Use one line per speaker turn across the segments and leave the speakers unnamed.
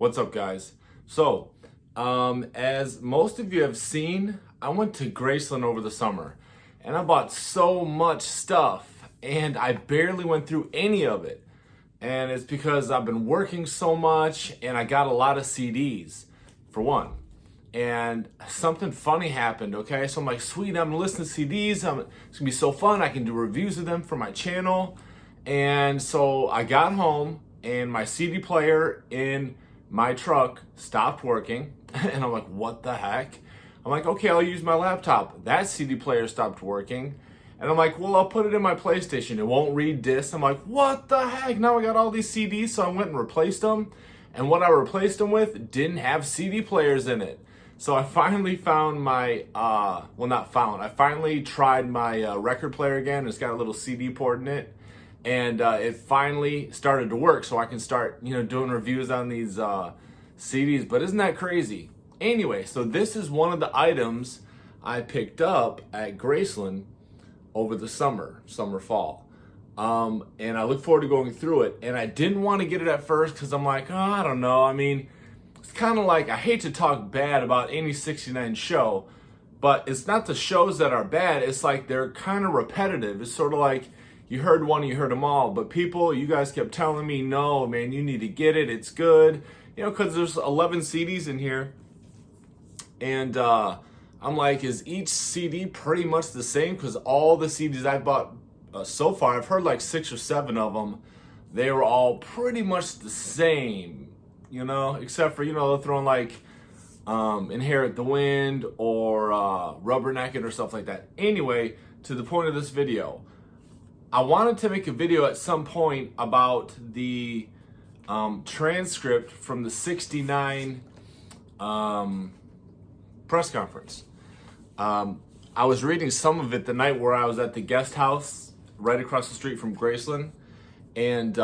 What's up, guys? So, as most of you have seen, I went to Graceland over the summer and I bought so much stuff and I barely went through any of it. And it's because I've been working so much and I got a lot of CDs, for one. And something funny happened, okay? So I'm like, sweet, I'm listening to CDs. It's gonna be so fun. I can do reviews of them for my channel. And so I got home and my CD player in my truck stopped working. And I'm like, what the heck? I'm like, okay, I'll use my laptop. That CD player stopped working. And I'm like, well, I'll put it in my PlayStation. It won't read discs. I'm like, what the heck? Now I got all these CDs. So I went and replaced them. And what I replaced them with didn't have CD players in it. So I finally found my, I finally tried my record player again. It's got a little CD port in it. And it finally started to work, so I can start, doing reviews on these CDs. But isn't that crazy? Anyway, so this is one of the items I picked up at Graceland over the summer, fall. And I look forward to going through it. And I didn't want to get it at first because I'm like, I don't know. I mean, it's kind of like, I hate to talk bad about any 69 show, but it's not the shows that are bad. It's like they're kind of repetitive. It's sort of like, you heard one, you heard them all. But people, you guys kept telling me, no, man, you need to get it. It's good. Because there's 11 CDs in here. And I'm like, is each CD pretty much the same? Because all the CDs I've bought so far, I've heard like 6 or 7 of them. They were all pretty much the same, except for, they'll throw in like Inherit the Wind or Rubbernecked or stuff like that. Anyway, to the point of this video. I wanted to make a video at some point about the transcript from the 69 press conference. I was reading some of it the night where I was at the guest house right across the street from Graceland, and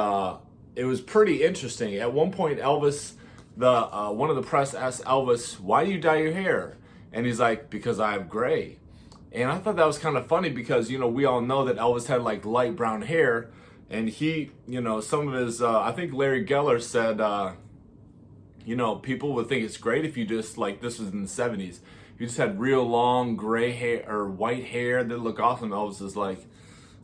it was pretty interesting. At one point, Elvis, one of the press asked Elvis, "Why do you dye your hair?" And he's like, "Because I have gray." And I thought that was kind of funny because, we all know that Elvis had like light brown hair, and he, some of his, I think Larry Geller said, people would think it's great if you just, like, this was in the 70s, you just had real long gray hair or white hair that look awesome. Elvis is like,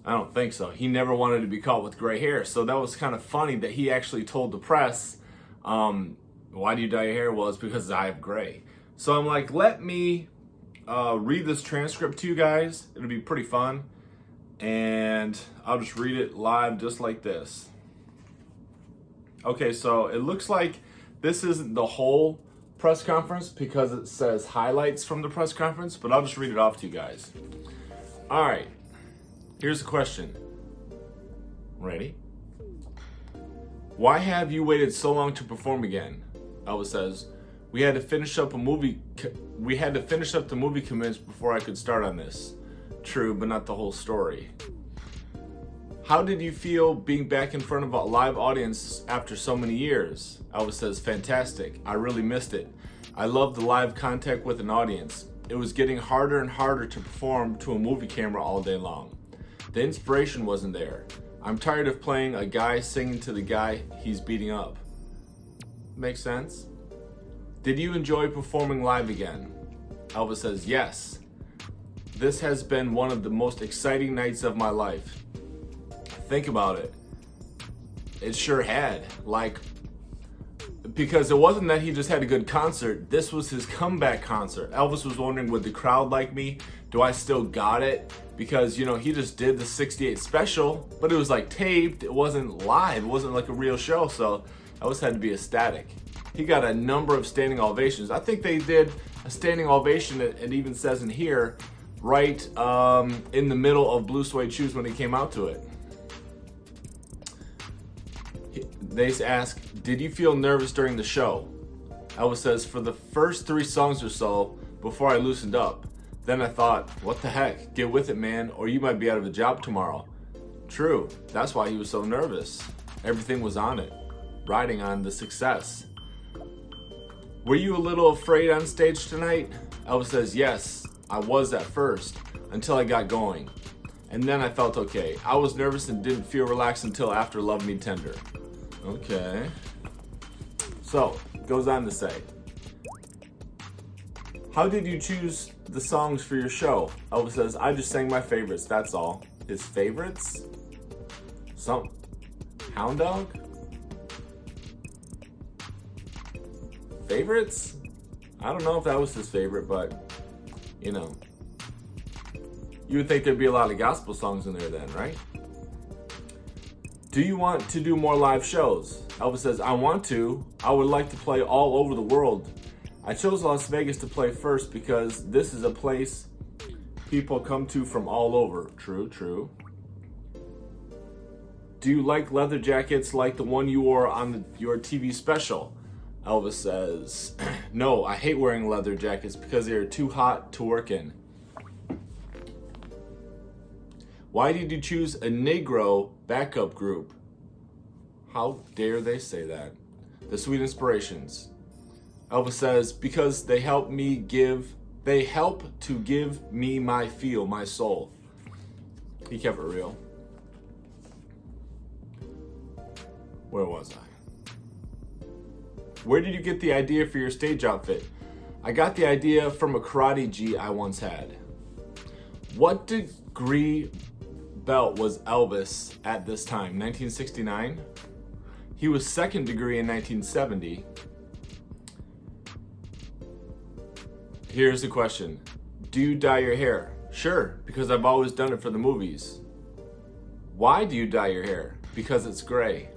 I don't think so. He never wanted to be caught with gray hair. So that was kind of funny that he actually told the press, why do you dye your hair? Well, it's because I have gray. So I'm like, let me read this transcript to you guys. It'll be pretty fun. And I'll just read it live just like this. Okay, so it looks like this isn't the whole press conference because it says highlights from the press conference, but I'll just read it off to you guys. All right, here's the question. Ready? Why have you waited so long to perform again? Elvis says, We had to finish up the movie commitments before I could start on this. True, but not the whole story. How did you feel being back in front of a live audience after so many years? Elvis says, fantastic. I really missed it. I love the live contact with an audience. It was getting harder and harder to perform to a movie camera all day long. The inspiration wasn't there. I'm tired of playing a guy singing to the guy he's beating up. Makes sense? Did you enjoy performing live again? Elvis says, yes. This has been one of the most exciting nights of my life. Think about it. It sure had. Because it wasn't that he just had a good concert. This was his comeback concert. Elvis was wondering, would the crowd like me? Do I still got it? Because, he just did the 68 special, but it was like taped. It wasn't live. It wasn't like a real show. So Elvis had to be ecstatic. He got a number of standing ovations. I think they did a standing ovation, it even says in here, right in the middle of Blue Suede Shoes when he came out to it. They ask, did you feel nervous during the show? Elvis says, for the first 3 songs or so, before I loosened up. Then I thought, what the heck, get with it, man, or you might be out of a job tomorrow. True, that's why he was so nervous. Everything was on it, riding on the success. Were you a little afraid on stage tonight? Elvis says, yes, I was at first, until I got going. And then I felt okay. I was nervous and didn't feel relaxed until after Love Me Tender. Okay. So, goes on to say, how did you choose the songs for your show? Elvis says, I just sang my favorites, that's all. His favorites? Hound dog? Favorites? I don't know if that was his favorite, but, you know. You would think there'd be a lot of gospel songs in there then, right? Do you want to do more live shows? Elvis says, I want to. I would like to play all over the world. I chose Las Vegas to play first because this is a place people come to from all over. True, true. Do you like leather jackets like the one you wore on your TV special? Elvis says, no, I hate wearing leather jackets because they are too hot to work in. Why did you choose a Negro backup group? How dare they say that? The Sweet Inspirations. Elvis says, because they help to give me my feel, my soul. He kept it real. Where was I? Where did you get the idea for your stage outfit? I got the idea from a karate gi I once had. What degree belt was Elvis at this time? 1969? He was second degree in 1970. Here's the question. Do you dye your hair? Sure, because I've always done it for the movies. Why do you dye your hair? Because it's gray.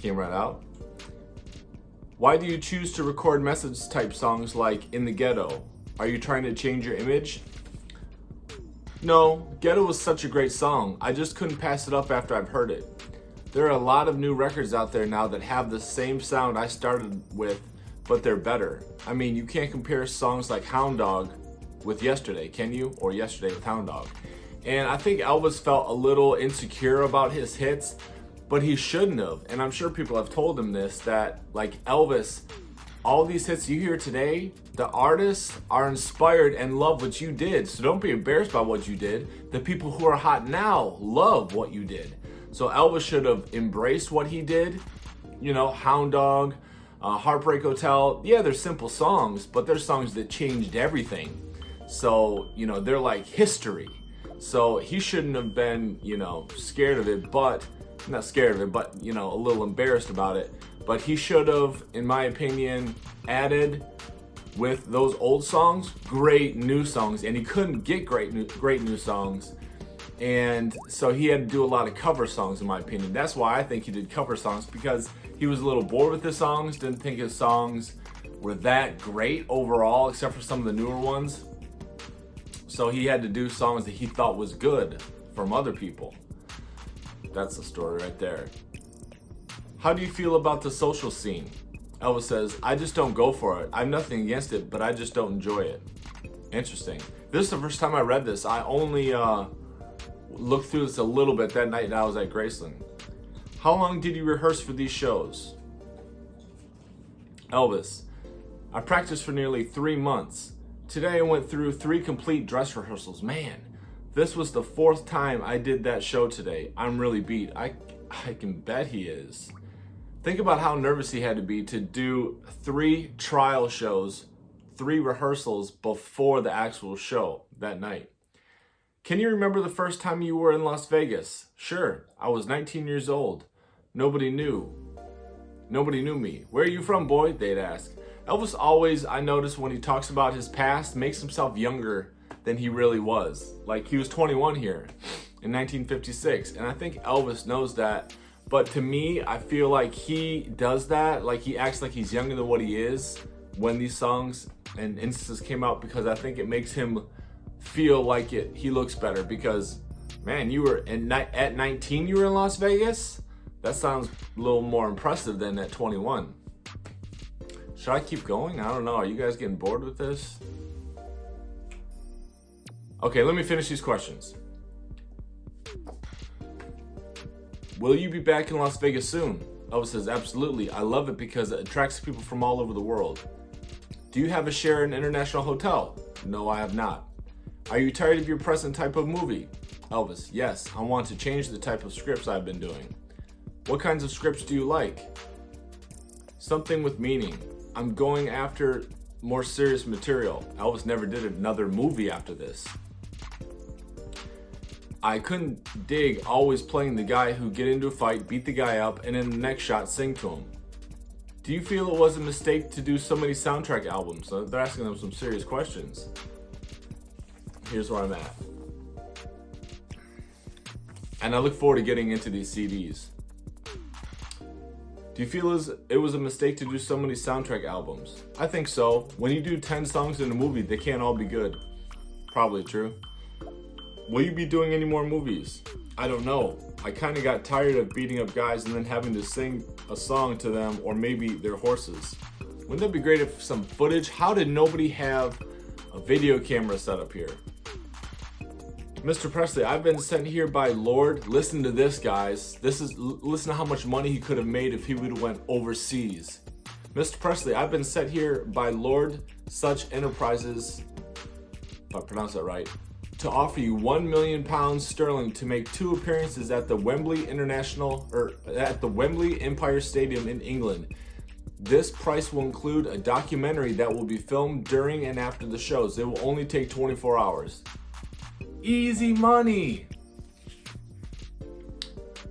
Came right out. Why do you choose to record message type songs like In the Ghetto? Are you trying to change your image? No, Ghetto was such a great song. I just couldn't pass it up after I've heard it. There are a lot of new records out there now that have the same sound I started with, but they're better. I mean, you can't compare songs like Hound Dog with Yesterday, can you? Or Yesterday with Hound Dog. And I think Elvis felt a little insecure about his hits, but he shouldn't have. And I'm sure people have told him this, that like Elvis, all these hits you hear today, the artists are inspired and love what you did. So don't be embarrassed by what you did. The people who are hot now love what you did. So Elvis should have embraced what he did. You know, Hound Dog, Heartbreak Hotel. Yeah, they're simple songs, but they're songs that changed everything. So, you know, they're like history. So he shouldn't have been, you know, scared of it, but not scared of it, but, you know, a little embarrassed about it. But he should have, in my opinion, added with those old songs, great new songs. And he couldn't get great new songs. And so he had to do a lot of cover songs, in my opinion. That's why I think he did cover songs, because he was a little bored with his songs, didn't think his songs were that great overall, except for some of the newer ones. So he had to do songs that he thought was good from other people. That's the story right there. How do you feel about the social scene? Elvis says, I just don't go for it. I have nothing against it, but I just don't enjoy it. Interesting. This is the first time I read this. I only looked through this a little bit that night and I was at Graceland. How long did you rehearse for these shows? Elvis, I practiced for nearly 3 months. Today I went through 3 complete dress rehearsals. Man, this was the 4th time I did that show today. I'm really beat. I can bet he is. Think about how nervous he had to be to do 3 trial shows, 3 rehearsals before the actual show that night. Can you remember the first time you were in Las Vegas? Sure, I was 19 years old. Nobody knew me. Where are you from, boy? They'd ask. Elvis always, I notice when he talks about his past, makes himself younger than he really was. Like he was 21 here in 1956. And I think Elvis knows that. But to me, I feel like he does that. Like he acts like he's younger than what he is when these songs and instances came out, because I think it makes him feel like he looks better. Because, man, you were at 19, you were in Las Vegas? That sounds a little more impressive than at 21. Should I keep going? I don't know. Are you guys getting bored with this? Okay, let me finish these questions. Will you be back in Las Vegas soon? Elvis says, absolutely. I love it because it attracts people from all over the world. Do you have a share in International Hotel? No, I have not. Are you tired of your present type of movie? Elvis, yes. I want to change the type of scripts I've been doing. What kinds of scripts do you like? Something with meaning. I'm going after more serious material. Elvis never did another movie after this. I couldn't dig always playing the guy who get into a fight, beat the guy up, and in the next shot sing to him. Do you feel it was a mistake to do so many soundtrack albums? So they're asking them some serious questions. Here's where I'm at. And I look forward to getting into these CDs. Do you feel it was a mistake to do so many soundtrack albums? I think so. When you do 10 songs in a movie, they can't all be good. Probably true. Will you be doing any more movies? I don't know. I kind of got tired of beating up guys and then having to sing a song to them or maybe their horses. Wouldn't that be great if some footage? How did nobody have a video camera set up here? Mr. Presley, I've been sent here by Lord. Listen to this, guys. Listen to how much money he could have made if he would have went overseas. Mr. Presley, I've been sent here by Lord Such Enterprises, if I pronounce that right, to offer you £1 million sterling to make 2 appearances at the Wembley Empire Stadium in England. This price will include a documentary that will be filmed during and after the shows. It will only take 24 hours. Easy money.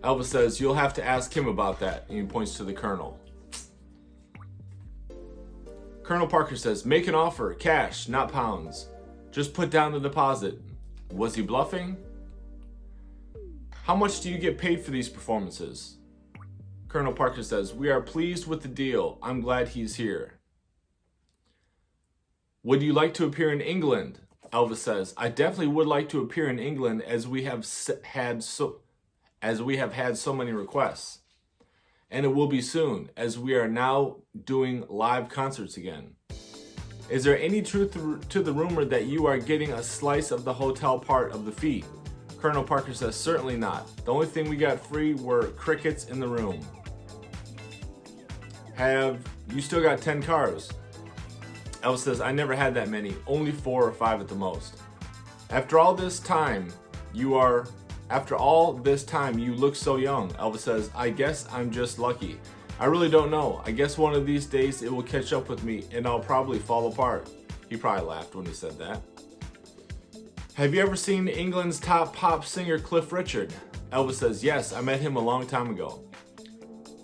Elvis says, you'll have to ask him about that. And he points to the Colonel. Colonel Parker says, make an offer, cash, not pounds. Just put down the deposit. Was he bluffing? How much do you get paid for these performances? Colonel Parker says, we are pleased with the deal. I'm glad he's here. Would you like to appear in England? Elvis says, I definitely would like to appear in England as we have had so many requests. And it will be soon, as we are now doing live concerts again. Is there any truth to the rumor that you are getting a slice of the hotel part of the fee? Colonel Parker says, certainly not. The only thing we got free were crickets in the room. Have you still got 10 cars? Elvis says, I never had that many, only 4 or 5 at the most. After all this time, you look so young. Elvis says, I guess I'm just lucky. I really don't know. I guess one of these days it will catch up with me and I'll probably fall apart. He probably laughed when he said that. Have you ever seen England's top pop singer Cliff Richard? Elvis says, yes, I met him a long time ago.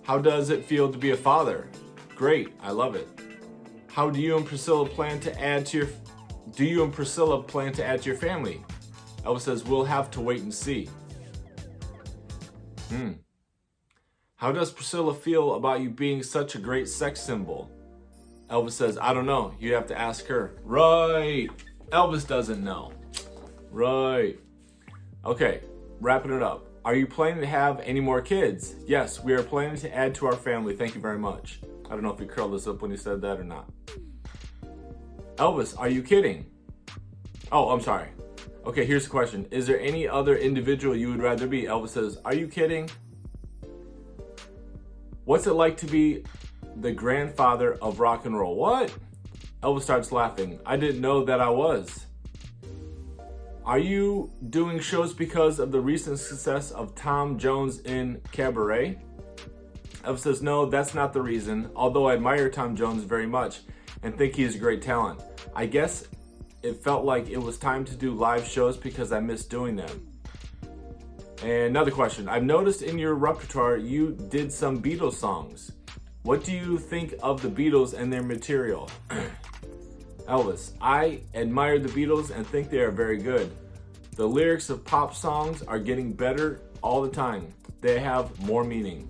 How does it feel to be a father? Great, I love it. How do you and Priscilla plan to add to your family? Elvis says, we'll have to wait and see. How does Priscilla feel about you being such a great sex symbol? Elvis says, I don't know. You have to ask her. Right. Elvis doesn't know. Right. Okay, wrapping it up. Are you planning to have any more kids? Yes, we are planning to add to our family. Thank you very much. I don't know if he curled this up when he said that or not. Elvis, are you kidding? Oh, I'm sorry. Okay, here's the question. Is there any other individual you would rather be? Elvis says, are you kidding? What's it like to be the grandfather of rock and roll? What? Elvis starts laughing. I didn't know that I was. Are you doing shows because of the recent success of Tom Jones in Cabaret? Elvis says, no, that's not the reason, although I admire Tom Jones very much and think he is a great talent. I guess it felt like it was time to do live shows because I miss doing them. And another question. I've noticed in your repertoire you did some Beatles songs. What do you think of the Beatles and their material? Elvis, I admire the Beatles and think they are very good. The lyrics of pop songs are getting better all the time. They have more meaning.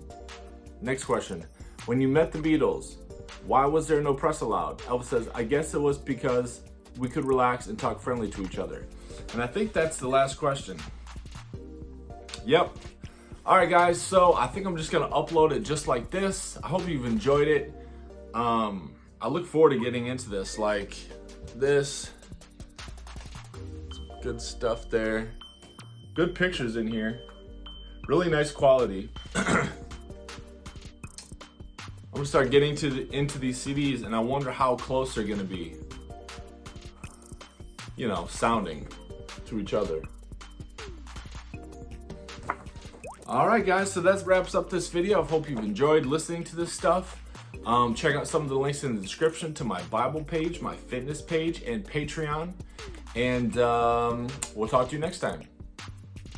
Next question. When you met the Beatles, why was there no press allowed? Elvis says, I guess it was because we could relax and talk friendly to each other. And I think that's the last question. Yep. All right, guys. So I think I'm just going to upload it just like this. I hope you've enjoyed it. I look forward to getting into this. Like this. Some good stuff there. Good pictures in here. Really nice quality. I'm going to start getting into these CDs, and I wonder how close they're going to be. You know, sounding to each other. All right, guys, so that wraps up this video. I hope you've enjoyed listening to this stuff. Check out some of the links in the description to my Bible page, my fitness page, and Patreon. And we'll talk to you next time.